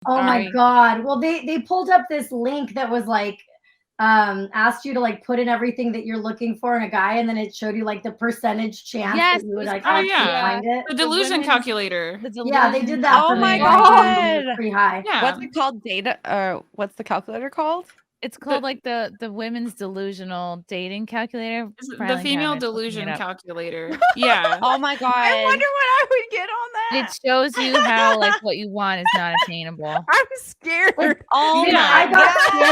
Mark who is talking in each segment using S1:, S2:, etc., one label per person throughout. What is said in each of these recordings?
S1: Oh my
S2: Sorry.
S1: God. Well, they pulled up this link that was like asked you to like put in everything that you're looking for in a guy, and then it showed you like the percentage chance
S2: Yes,
S1: that you would like
S3: Oh,
S1: actually
S3: yeah.
S1: find it.
S3: The Delusion Calculator.
S2: The
S1: Yeah, they
S2: delusion
S1: did that for
S4: Oh my
S1: me. And I
S2: calculator.
S1: think it was
S4: God.
S1: pretty high.
S3: Yeah.
S4: What's it called? Data or what's the calculator called?
S2: It's called like the women's delusional dating calculator.
S3: The
S2: Filing
S3: female
S2: cabinet, looking it
S3: delusion
S2: up.
S3: calculator. Yeah.
S4: Oh my God.
S5: I wonder what I would get on that.
S2: It shows you how like what you want is not attainable.
S5: I'm scared.
S4: Oh
S1: Yeah,
S4: my
S1: I got
S4: God.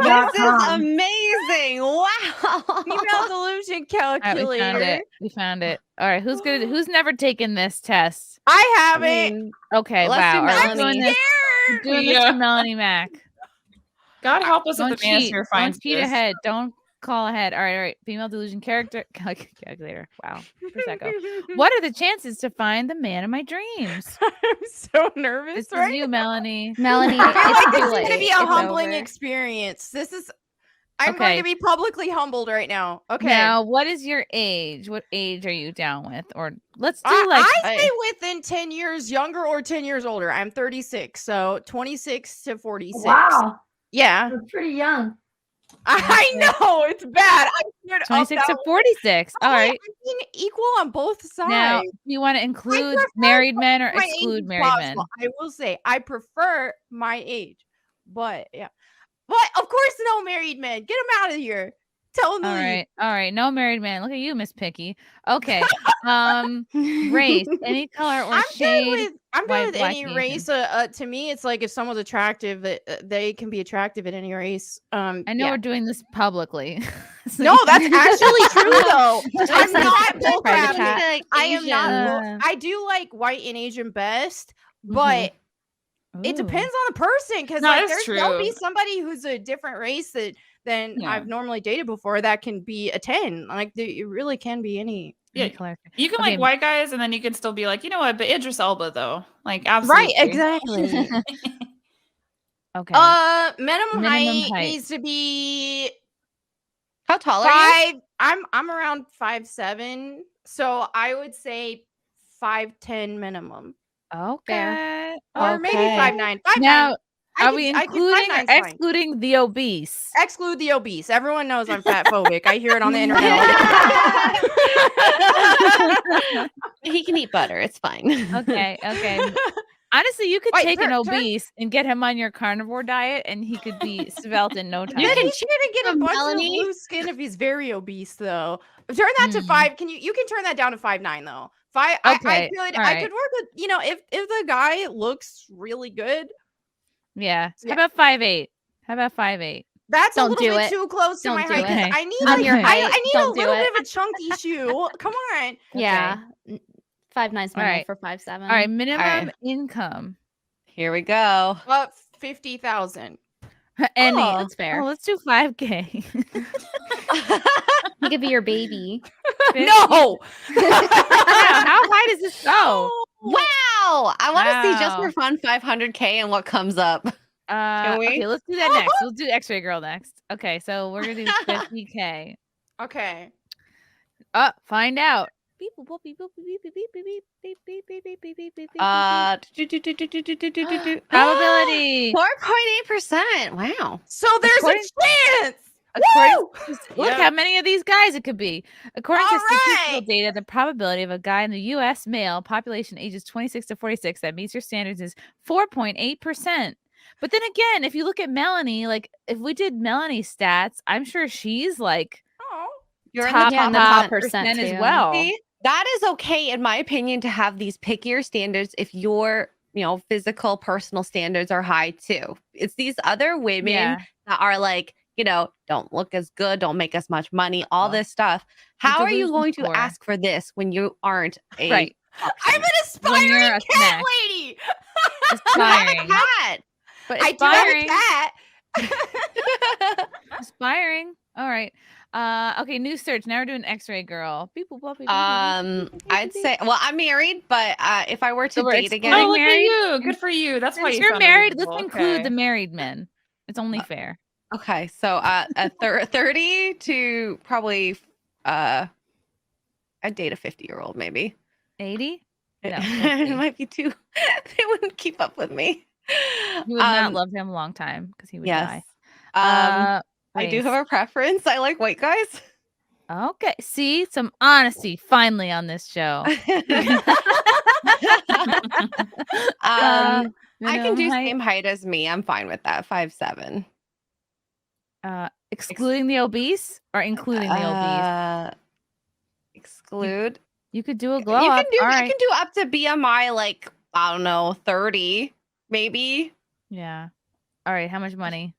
S4: This is
S1: standardblow.com.
S4: amazing. Wow.
S5: Female delusion
S2: All right, we found
S5: calculator.
S2: it. We found it. All right, who's good? Who's never taken this test?
S5: I
S4: I
S5: have it.
S4: mean,
S2: Okay,
S4: Let's
S2: wow.
S4: do
S2: All right, we're
S4: Melonie.
S2: doing this. We're
S5: Scared.
S2: doing this
S3: Yeah.
S2: for Melanie Mac.
S3: God help us
S2: Don't
S3: if the
S2: cheat.
S3: manosphere
S2: Don't
S3: finds
S2: cheat
S3: this.
S2: ahead. Don't call ahead. All right. Female delusion calculator. Wow. Prosecco. What are the chances to find the man of my dreams?
S5: I'm so nervous
S2: This
S5: right
S2: is you, Melanie.
S1: Melanie,
S5: I feel like
S1: it's
S5: this
S1: too
S5: is going to
S1: late.
S5: be a
S1: It's
S5: humbling
S1: over.
S5: experience. I'm going
S2: Okay.
S5: to be publicly humbled right now. Okay.
S2: Now, what is your age? What age are you down with? Or let's do
S5: I say within 10 years younger or 10 years older. I'm 36, so 26 to 46.
S1: Wow,
S5: Yeah.
S1: that's pretty young.
S5: I know it's bad. I'm scared of
S2: 26 to
S5: that.
S2: 46. All right.
S5: I mean, equal on both sides.
S2: Now, do you want to include
S5: prefer
S2: married men or
S5: My age
S2: exclude
S5: is
S2: married men?
S5: possible. I will say I prefer my age, but yeah. But of course, no married men. Get them out of here. Tell them to
S2: All
S5: leave.
S2: right. All right. No married man. Look at you, Miss Picky. Okay. Race, any color or shade.
S5: I'm
S2: white,
S5: good with
S2: black,
S5: any
S2: Asian.
S5: race. To me, it's like if someone's attractive, they can be attractive in any race.
S2: I know
S5: yeah.
S2: we're doing this publicly. So
S5: No,
S2: you
S5: that's
S2: can-
S5: actually true though. I'm
S4: It's
S5: not
S4: like
S5: bull
S4: private
S5: crapping.
S4: chat.
S5: I am not.
S2: Uh.
S5: I do like white and Asian best, but it
S2: Ooh.
S5: depends on the person because
S3: No,
S5: like
S3: it's
S5: there'll be
S3: true.
S5: somebody who's a different race than
S3: Yeah.
S5: I've normally dated before that can be a 10. Like it really can be any.
S2: Any
S3: Yeah,
S2: color.
S3: You can
S2: Okay.
S3: like white guys, and then you can still be like, you know what? But Idris Elba, though, like absolutely
S5: Right, exactly.
S2: Okay.
S5: Minimum
S2: Minimum
S5: height
S2: height.
S5: needs to be
S4: How tall are you?
S5: 5. I'm around 5'7", so I would say 5'10" minimum,
S2: Okay.
S5: or maybe
S4: Okay.
S5: 5'9". 5'9".
S2: Now,
S5: I
S2: are
S5: could-
S2: we
S5: I could-
S2: including or
S5: 5'9" 's fine.
S2: excluding the obese?
S5: Exclude the obese. Everyone knows I'm fat phobic. I hear it on the internet. all the time.
S4: He can eat butter. It's fine.
S2: Okay. Okay. Honestly, you could
S5: Wait,
S2: take an
S5: turn-
S2: obese and get him on your carnivore diet, and he could be svelte in no time.
S5: Then he's gonna get a bunch
S4: Melanie?
S5: of loose skin if he's very obese, though. Turn that to 5. You can turn that down to 5'9", though. 5. I
S2: Okay,
S5: could
S2: all
S5: I
S2: right.
S5: could work with if the guy looks really good.
S2: Yeah.
S5: Yeah.
S2: How about 5'8"? How about 5'8"?
S5: That's
S1: Don't
S5: a little
S1: do
S5: bit
S1: it.
S5: too close to
S1: Don't
S5: my
S1: do
S5: height. 'cause
S2: it.
S5: I need
S1: On your
S5: I
S1: height,
S5: need a
S1: don't do
S5: little
S1: it.
S5: bit of a chunky shoe. Come on.
S1: Yeah, 5'9"
S2: All right.
S1: for 5'7".
S2: All right. Minimum
S4: right.
S2: income.
S4: Here we go.
S5: 50,000.
S2: Any.
S1: Oh, that's fair.
S2: Oh, let's do 5K.
S1: He could be your baby.
S5: No.
S2: Wow, how high does this go?
S4: Wow. I want to see just
S2: Wow.
S4: for fun 500K and what comes up. we?
S2: Okay, let's do that next. We'll do X-ray girl next. Okay, so we're gonna do 50K.
S5: Okay.
S2: Find out. Beep, boop, beep, boop, beep, beep, beep, beep, beep, beep, beep, beep, beep, beep, beep, beep, beep. Probability.
S4: 4.8%. Wow.
S5: So there's
S2: According-
S5: a chance.
S2: According
S5: Woo!
S2: look
S3: Yeah.
S2: how many of these guys it could be. According to
S5: All
S2: statistical
S5: right.
S2: data, the probability of a guy in the U.S. male population ages 26 to 46 that meets your standards is 4.8%. But then again, if you look at Melanie, like if we did Melanie's stats, I'm sure she's like
S5: Oh.
S4: You're
S2: top,
S1: in the
S2: top
S1: top
S2: percent
S1: percent
S2: as
S1: too.
S2: well.
S4: See, that is okay, in my opinion, to have these pickier standards if your physical personal standards are high too. It's these other women
S2: Yeah.
S4: that are like, don't look as good, don't make as much money, all this stuff. How are you
S2: delusion
S4: going to
S2: core.
S4: ask for this when you aren't a
S2: Right.
S4: option?
S5: I'm an
S2: When you're
S5: aspiring
S2: a
S5: cat
S2: snack.
S5: lady.
S2: Aspiring.
S4: Cat.
S2: But
S5: I do have
S2: aspiring.
S5: a cat.
S2: Aspiring. All right. Okay, new search. Now we're doing X-ray girl. Beep, boop, boop, beep, beep, beep, beep,
S4: I'd
S2: beep,
S4: say, well, I'm married, but if I were to
S2: So we're
S4: date again,
S3: Oh,
S2: excluding
S3: look
S2: married?
S3: at you. Good for you. That's why
S2: Since
S3: you
S2: you're
S3: found it
S2: married,
S3: reasonable.
S2: let's include
S3: Okay.
S2: the married men. It's only fair.
S4: okay, so a 30 to probably I'd date a 50-year-old maybe.
S2: 80? No,
S4: it
S2: 50.
S4: might be too. They wouldn't keep up with me.
S2: You would not love him a long time because he would die.
S4: I do have
S2: Race.
S4: a preference. I like white guys.
S2: Okay. See, some honesty finally on this show.
S4: I can
S2: Minimum
S4: do
S2: height,
S4: same height as me. I'm fine with that. 5'7".
S2: excluding the obese or including the obese.
S4: Exclude.
S2: You could do a glow
S4: You
S2: up.
S4: can do.
S2: All
S4: I
S2: right.
S4: can do up to BMI like I don't know 30 maybe.
S2: Yeah. All right. How much money?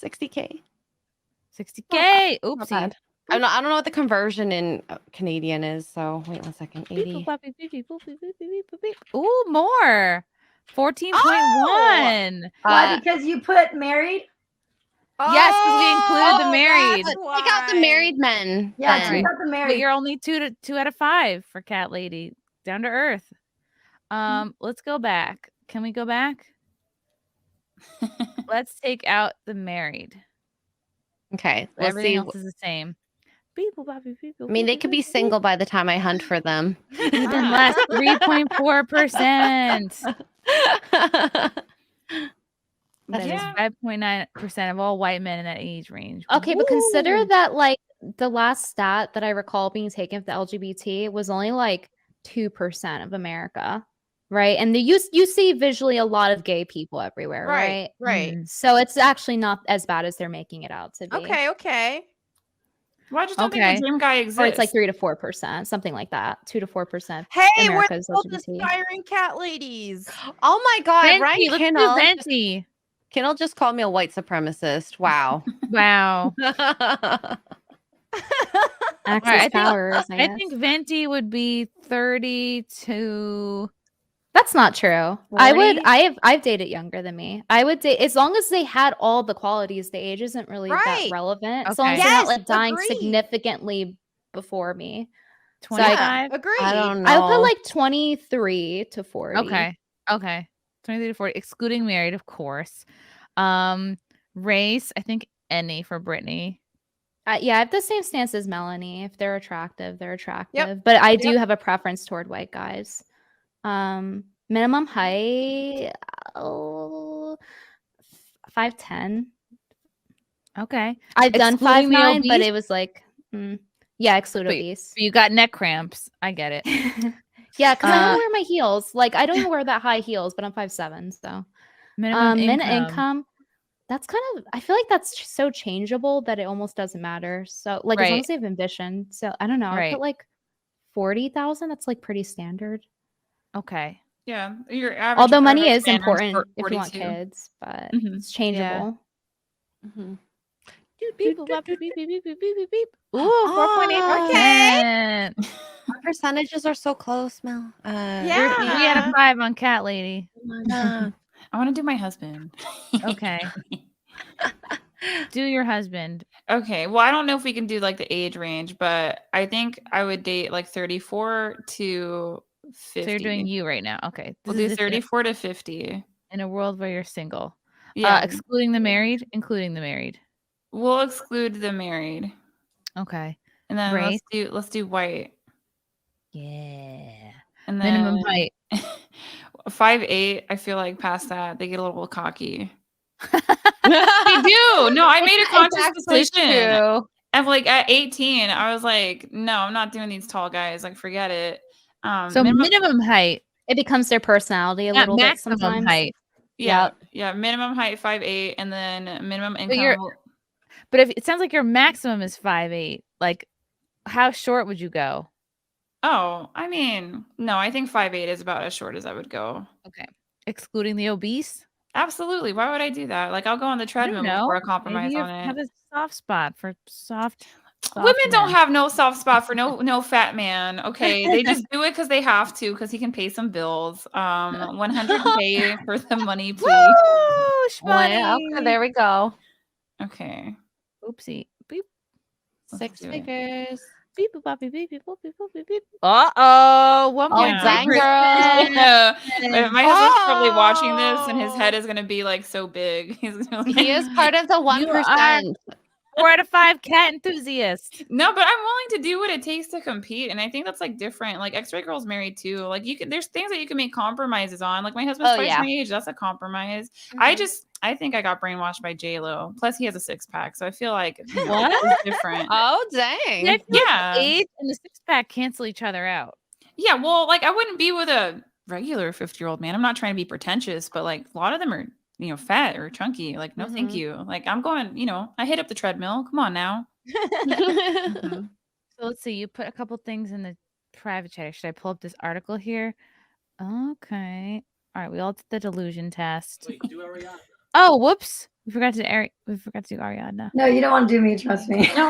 S4: 60K.
S2: 60K.
S4: Not
S2: Oopsie.
S4: bad. I don't know what the conversion in Canadian is. So wait 1 second. 80.
S2: Ooh, more. 14.1.
S1: Why? Because you put married?
S2: Yes, 'cause we included the married.
S4: Take out the married men.
S1: Yeah,
S4: then.
S1: check out the
S2: But
S1: married.
S2: you're only 2 out of 5 for Cat Lady. Down to earth. Let's go back. Can we go back? Let's take out the married.
S4: Okay. Let's
S2: Everything
S4: see.
S2: else is the same.
S4: I mean, they could be single by the time I hunt for them.
S2: Even less, 3.4%. That is 5.9% of all white men in that age range.
S6: Okay, but consider
S2: Woo!
S6: that like the last stat that I recall being taken for the LGBT was only like 2% of America, right? And you see visually a lot of gay people everywhere, right?
S5: Right.
S6: So it's actually not as bad as they're making it out to be.
S5: Okay.
S3: Well, I just don't think
S2: Okay.
S3: the dream guy exists.
S6: Or it's like 3 to 4%, something like that. 2 to 4%.
S5: Hey, we're
S6: America's
S5: both
S6: LGBT.
S5: aspiring cat ladies.
S4: Oh my God,
S2: Venti,
S4: Ryan
S2: let's do
S4: Kinnell.
S2: Venti.
S4: Kinnell just called me a white supremacist. Wow.
S2: Wow.
S6: Access powers,
S2: I think Venti would be 30 to
S6: That's not true.
S2: 40?
S6: I've dated younger than me. I would date as long as they had all the qualities. The age isn't really that
S5: Right.
S6: relevant. As long as
S2: Okay.
S6: they're not
S5: Yes,
S6: like dying
S5: agreed.
S6: significantly before me.
S2: 25.
S5: Agreed.
S4: I don't know.
S6: I would put like 23 to 40.
S2: Okay. 23 to 40, excluding married, of course. Race, I think any for Brittany.
S6: Yeah, I have the same stance as Melonie. If they're attractive, they're attractive. But I do have a preference toward white guys. Minimum height, 5'10".
S2: Okay.
S6: I've done
S2: Excluding the
S6: 5'9", but
S2: obese?
S6: it was like, yeah, exclude
S2: But-
S6: obese.
S2: But you got neck cramps. I get it.
S6: Yeah, because I don't wear my heels. Like I don't even wear that high heels, but I'm 5'7", so
S2: Minimum
S6: income. That's kind of. I feel like that's so changeable that it almost doesn't matter. So like as long
S2: Right.
S6: as they have ambition. So I don't know. I
S2: Right.
S6: put like 40,000. That's like pretty standard.
S2: Okay.
S3: Yeah, your average.
S6: Although money
S3: average
S6: is
S3: standard's
S6: important if you want
S3: 42.
S6: kids, but
S3: Mhm.
S6: it's changeable.
S4: Mhm.
S2: Beep, boop, bop, beep, beep, beep, beep, beep, beep, beep. Ooh, 4.8%.
S4: Our percentages are so close, Mel.
S5: Yeah.
S2: 3 out of 5 on Cat Lady.
S3: I want to do my husband.
S2: Okay. Do your husband.
S3: Okay. Well, I don't know if we can do like the age range, but I think I would date like 34 to 50.
S2: So you're doing you right now. Okay.
S3: We'll
S2: This
S3: do
S2: is
S3: 34 to 50.
S2: in a world where you're single.
S3: Yeah.
S2: Excluding the married, including the married.
S3: We'll exclude the married.
S2: Okay.
S3: And then
S2: Race?
S3: let's do white.
S2: Yeah.
S3: And then
S2: Minimum height.
S3: 5'8". I feel like past that they get a little cocky. They do. No, I made a conscious decision. And like at 18, I was like, no, I'm not doing these tall guys. Like, forget it.
S2: So minimum height,
S6: It becomes their personality a
S2: not
S6: little bit
S2: maximum
S6: sometimes.
S2: height.
S3: yeah, minimum height 5'8", and then minimum income.
S2: you're- But if it sounds like your maximum is 5'8", like how short would you go?
S3: Oh, I mean, no, I think 5'8" is about as short as I would go.
S2: Okay. Excluding the obese?
S3: Absolutely. Why would I do that? Like, I'll go on the
S2: I don't
S3: treadmill
S2: know.
S3: before I compromise
S2: Maybe you
S3: on it.
S2: have a soft spot for soft
S3: Women don't
S2: men.
S3: have no soft spot for no fat man. Okay, they just do it because they have to, because he can pay some bills. 100K for the money, please.
S2: Woo!
S4: Well,
S2: Shmoney.
S4: okay, there we go.
S3: Okay,
S2: Oopsie. Beep.
S3: let's
S4: 6
S3: do it.
S4: figures.
S2: Beep, boop, bop, beep, beep, beep, boop, beep, boop, beep, beep. Uh-oh. 1.3%.
S4: dang, girl.
S3: Yeah. My husband's probably watching this, and his head is gonna be like so big. He's gonna
S4: He is part of the 1%.
S2: 4 out of 5 cat enthusiasts.
S3: No, but I'm willing to do what it takes to compete, and I think that's like different. Like X-ray girl's married too. Like you can, there's things that you can make compromises on. Like my husband's twice my age. That's a compromise. I think I got brainwashed by J-Lo. Plus, he has a 6-pack, so I feel like it's different.
S4: Oh dang!
S2: Like age and the 6-pack cancel each other out.
S3: Yeah, well, like I wouldn't be with a regular 50-year-old man. I'm not trying to be pretentious, but like a lot of them are, fat or chunky. Like, no, thank you. Like I'm going, I hit up the treadmill. Come on now.
S2: So let's see. You put a couple things in the private chat. Should I pull up this article here? Okay. All right. We all did the delusion test.
S7: Wait, do Ariadna.
S2: Oh, whoops. We forgot to do Ariadna.
S1: No, you don't want to do me. Trust me.
S3: No.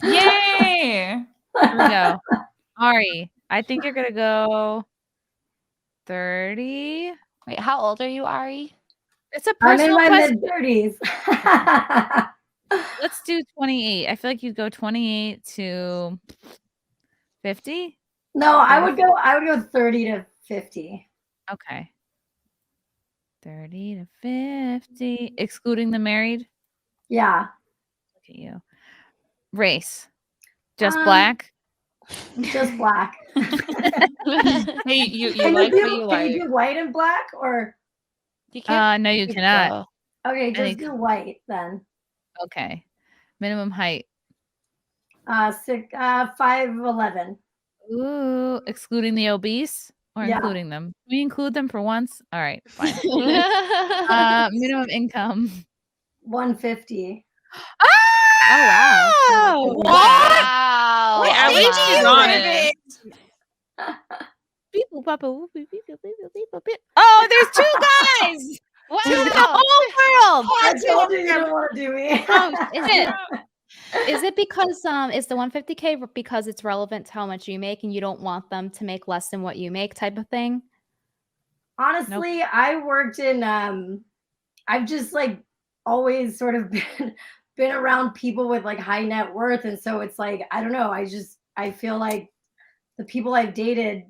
S3: Yay!
S2: Here we go. Ari, I think you're gonna go 30.
S4: Wait, how old are you, Ari?
S2: It's a
S1: I'm in
S2: personal
S1: my
S2: question.
S1: mid-30s.
S2: Let's do 28. I feel like you'd go 28 to 50.
S1: No, I would go 30 to 50.
S2: Okay. 30 to 50, excluding the married.
S1: Yeah.
S2: Look at you. Race. Just black.
S1: Just black.
S3: Hey, you
S1: Can
S3: like
S1: you
S3: what
S1: do,
S3: you
S1: can
S3: like.
S1: you do white and black or?
S4: You can't.
S2: No, you cannot.
S1: Okay,
S2: Any
S1: just do white then.
S2: Okay. Minimum height.
S1: 5'11".
S2: Ooh, excluding the obese or
S1: Yeah.
S2: including them? Can we include them for once? All right, fine. Minimum income.
S1: 150.
S2: Oh, wow.
S4: Wow!
S3: Wait, at least she's honest.
S2: Oh, there's 2 guys.
S4: Wow!
S2: The whole world.
S1: I told you you don't want to do me.
S2: Oh, shit.
S6: Is it because is the 150K because it's relevant to how much you make and you don't want them to make less than what you make type of thing?
S1: Honestly, I worked in I've just like always sort of been around people with like high net worth, and so it's like I don't know, I feel like the people I've dated,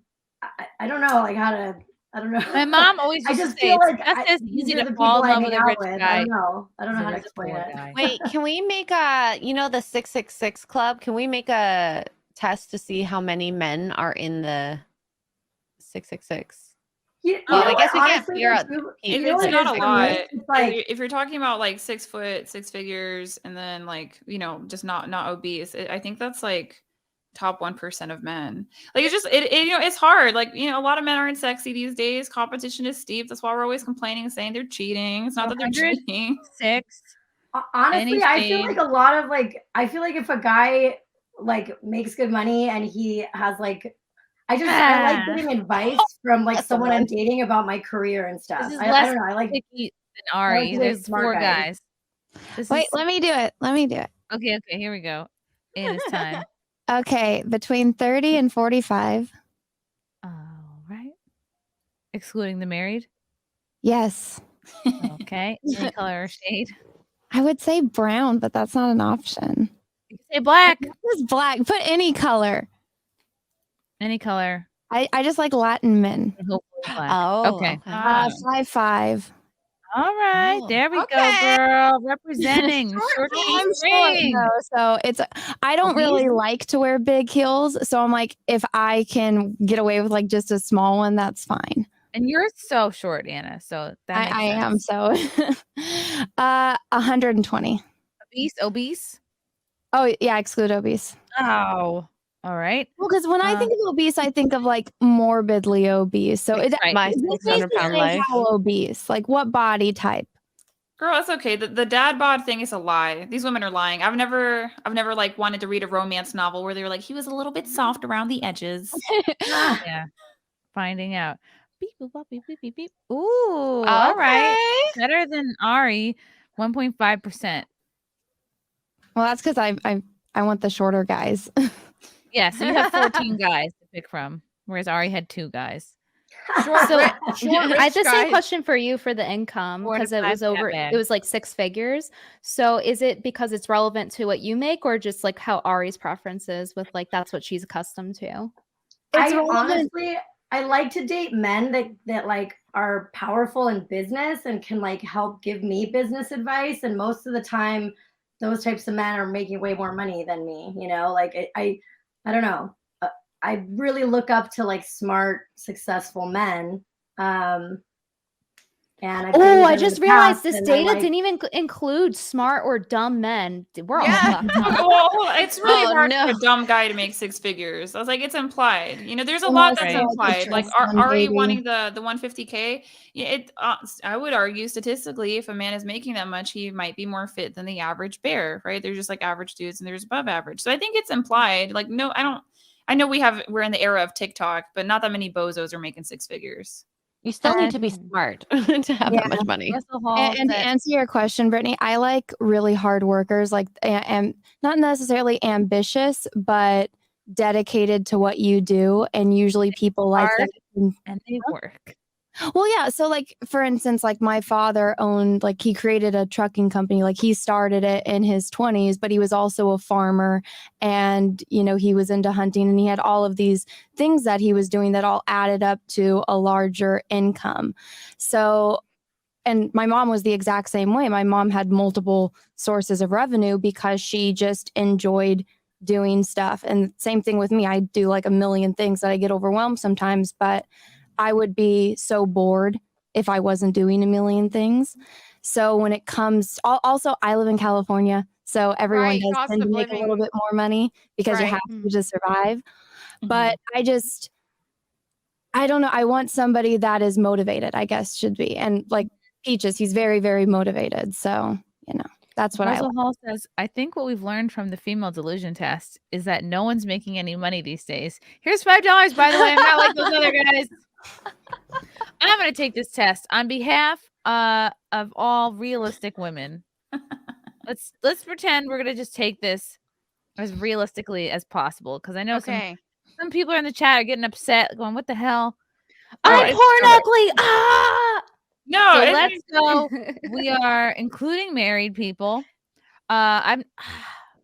S1: I don't know like how to, I don't know.
S2: My mom always
S1: I
S2: used
S1: just
S2: to say
S1: feel
S2: it's
S1: like
S2: just as easy
S1: these are
S2: to
S1: the
S2: fall in
S1: people I
S2: love with
S1: hang
S2: a
S1: out
S2: rich
S1: with.
S2: guy.
S1: I don't know how to
S2: As a
S1: explain
S2: poor
S1: it.
S2: guy.
S4: Wait, can we make the 666 club? Can we make a test to see how many men are in the 666?
S1: Well,
S4: I guess we can't figure out.
S3: If
S1: know
S3: it's
S1: what
S3: not
S1: it
S3: a
S1: is for
S3: lot,
S1: me? It's like
S3: if you're talking about like 6 foot, 6 figures, and then like just not obese, I think that's like top 1% of men. Like it's just it's hard. Like a lot of men aren't sexy these days. Competition is steep. That's why we're always complaining and saying they're cheating. It's not that they're cheating.
S2: 6.
S1: honestly, I feel like a lot of like I feel like if a guy like makes good money and he has like I like getting advice from like someone I'm dating about my career and stuff.
S2: This is
S1: I
S2: less
S1: don't know. I like
S2: picky than Ari.
S1: like
S2: There's
S1: smart
S2: 4
S1: guys.
S2: guys.
S8: Wait, let me do it.
S2: Okay, here we go. It is time.
S8: Okay, between 30 and 45.
S2: All right. Excluding the married.
S8: Yes.
S2: Okay. Any color or shade.
S8: I would say brown, but that's not an option.
S2: You can say black.
S8: Just black. Put any color.
S2: Any color.
S8: I just like Latin men.
S2: Hopefully black.
S4: Oh,
S2: Okay.
S8: 5'5".
S2: All right.
S4: Oh,
S2: There we
S4: okay.
S2: go, girl. Representing. Short
S8: I'm short,
S2: string.
S8: though, so it's I don't really
S2: Obese?
S8: like to wear big heels, so I'm like if I can get away with like just a small one, that's fine.
S2: And you're so short, Anna. So that
S8: I
S2: makes
S8: am
S2: sense.
S8: so 120.
S2: Obese.
S8: Oh yeah, exclude obese.
S2: Oh. All right.
S8: Well, because when I think of obese, I think of like morbidly obese. So it
S2: Right.
S4: My
S8: it doesn't
S4: 600-pound
S8: say
S4: life.
S8: how obese, like what body type.
S3: Girl, it's okay. The dad bod thing is a lie. These women are lying. I've never like wanted to read a romance novel where they were like, he was a little bit soft around the edges.
S2: Yeah. Finding out. Beep, boop, bop, beep, beep, beep, beep. Ooh. All right. Better than Ari. 1.5%.
S8: Well, that's because I want the shorter guys.
S2: Yeah. So you have 14 guys to pick from, whereas Ari had 2 guys.
S6: So I had the same question for you for the income
S2: 4 to
S6: because it
S2: 5
S6: was over.
S2: bad.
S6: It was like 6 figures. So is it because it's relevant to what you make, or just like how Ari's preference is with like that's what she's accustomed to?
S8: It's relevant.
S1: Honestly, I like to date men that like are powerful in business and can like help give me business advice. And most of the time, those types of men are making way more money than me. You know, like I don't know. I really look up to like smart, successful men. And
S6: I just realized this data didn't even include smart or dumb men. We're all fucked up.
S3: Well, it's really hard for a dumb guy to make 6 figures. I was like, it's implied. You know, there's a lot that's implied. Like, are you wanting the 150K? Yeah, I would argue statistically, if a man is making that much, he might be more fit than the average bear, right? There's just like average dudes and there's above average. So I think it's implied. Like, no, I don't. I know we're in the era of TikTok, but not that many bozos are making 6 figures.
S4: You still need to be smart to have that much money.
S8: And to answer your question, Brittany, I like really hard workers, like, and not necessarily ambitious, but dedicated to what you do. And usually people like that.
S2: And they work.
S8: Well, yeah. So like, for instance, like my father owned, like he created a trucking company, like he started it in his 20s, but he was also a farmer and, you know, he was into hunting and he had all of these things that he was doing that all added up to a larger income. So, and my mom was the exact same way. My mom had multiple sources of revenue because she just enjoyed doing stuff. And same thing with me. I do like a million things that I get overwhelmed sometimes, but I would be so bored if I wasn't doing a million things. So when it comes, also I live in California, so everyone does tend to make a little bit more money because you have to survive. But I don't know. I want somebody that is motivated, I guess should be. And like Peaches, he's very, very motivated. So, you know, that's what
S2: Russell Hall says, I think what we've learned from the female delusion test is that no one's making any money these days. Here's $5, by the way. I'm not like those other guys. I'm going to take this test on behalf of all realistic women. Let's pretend we're going to just take this as realistically as possible because I know some people in the chat are getting upset going, what the hell?
S6: I'm porn ugly. Ah!
S2: No, so let's go. We are including married people. I'm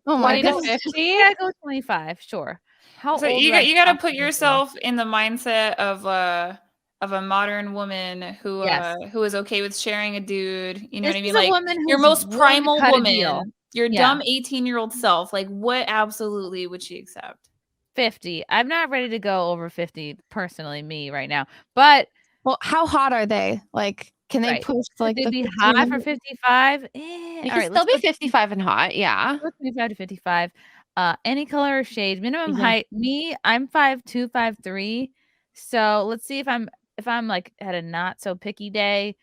S2: 20 to 50. I go 25. Sure.
S3: How so old you got to put yourself in the mindset of a modern woman who is okay with sharing a dude. You know what I mean? Like your most primal woman, your dumb 18-year-old self. Like what absolutely would she accept?
S2: 50. I'm not ready to go over 50 personally, me right now. But
S8: well, how hot are they? Like, can they push like
S2: the be hot for 55?
S4: You can still be 55 and hot. Yeah.
S2: 55 to 55. Any color or shade, minimum height. Me, I'm 5'2", 5'3". So let's see if I'm like at a not so picky day,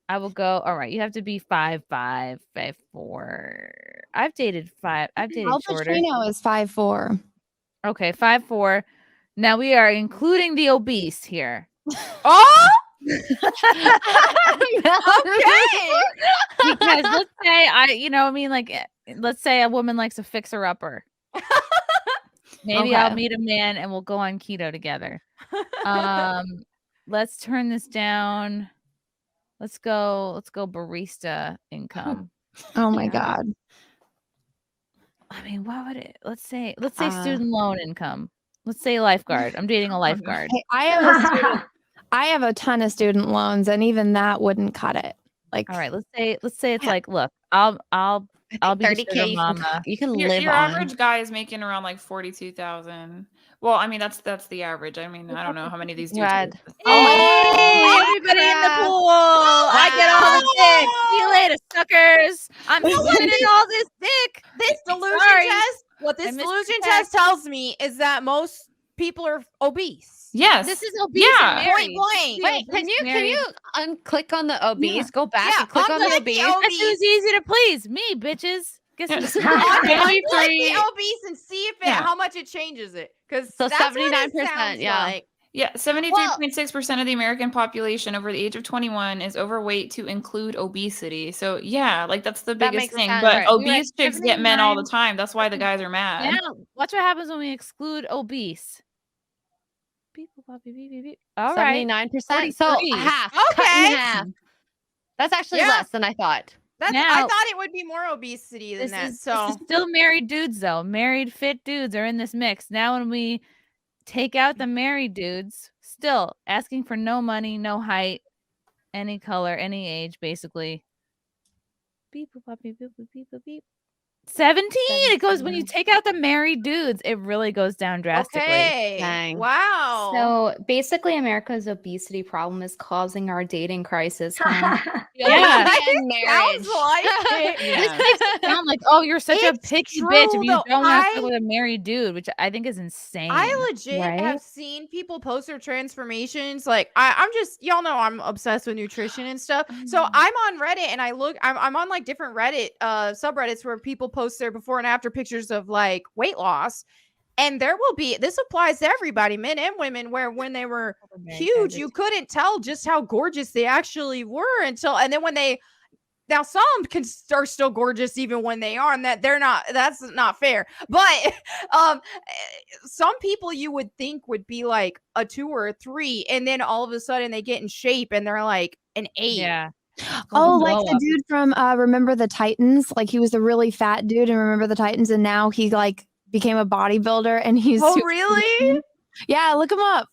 S2: I will go. All right, you have to be 5'5", 5'4". I've dated shorter.
S8: Al Pacino is 5'4".
S2: Okay, 5'4". Now we are including the obese here.
S5: Oh.
S2: Okay. Because let's say let's say a woman likes a fixer-upper. Maybe I'll meet a man and we'll go on keto together. Let's turn this down. Let's go barista income.
S8: Oh my God.
S2: I mean, what would it? Let's say student loan income. Let's say lifeguard. I'm dating a lifeguard.
S8: Hey, I have a ton of student loans, and even that wouldn't cut it. Like,
S2: all right, let's say it's like, look, I'll be
S4: 30K.
S2: Mama.
S4: You can live
S3: your
S4: on.
S3: average guy is making around like 42,000. Well, I mean that's the average. I mean, I don't know how many of these dudes.
S2: Hey, everybody in the pool! I get all the dick. See you later, suckers. I'm spending all this dick.
S5: This delusion test. What this delusion test tells me is that most people are obese.
S3: Yes,
S2: this is obese.
S3: Yeah,
S5: point blank.
S4: Wait, can you unclick on the obese? Yeah. Go back and click on the obese.
S2: That's who's easy to please. Me, bitches. Guess who's
S5: the obese and see if how much it changes it. Because
S4: so 79%. Yeah.
S5: Like.
S3: Yeah, 73.6% of the American population over the age of 21 is overweight to include obesity. So yeah, like that's the biggest thing. Sense. But obese chicks get men all the time. That's why the guys are mad.
S2: Yeah, watch what happens when we exclude obese. All right,
S4: 79%. So half.
S5: Okay.
S4: Cut in half. That's actually less than I thought.
S5: I thought it would be more obesity than that.
S2: This is still married dudes though. Married fit dudes are in this mix. Now when we take out the married dudes, still asking for no money, no height, Any color, any age, basically. Beep, boop, bop, beep, boop, boop, beep, boop, beep. 17. It goes when you take out the married dudes, it really goes down drastically.
S5: Okay.
S4: Dang.
S5: Wow.
S6: So basically, America's obesity problem is causing our dating crisis. Huh?
S2: Yeah.
S4: And marriage.
S5: Sounds like it.
S2: This makes it sound like, oh, you're such a
S5: It's
S2: picky
S5: true,
S2: bitch if you
S5: though.
S2: don't want to
S5: I-
S2: fuck with a married dude, which I think is insane.
S5: I legit
S6: Right?
S5: have seen people post their transformations. Like I'm just, y'all know I'm obsessed with nutrition and stuff. So I'm on Reddit and I'm on like different Reddit subreddits where people post their before and after pictures of like weight loss. And there will be, this applies to everybody, men and women, where when they were huge, you couldn't tell just how gorgeous they actually were until, and then when they, now some are still gorgeous even when they are, and that they're not, that's not fair. But some people you would think would be like a 2 or a 3, and then all of a sudden they get in shape and they're like an 8.
S2: Yeah.
S8: Oh, like
S2: blow
S8: the
S2: up.
S8: dude from Remember the Titans? Like he was a really fat dude in Remember the Titans, and now he like became a bodybuilder and he's
S5: Oh,
S8: super
S5: really?
S8: lean. Yeah, look him up.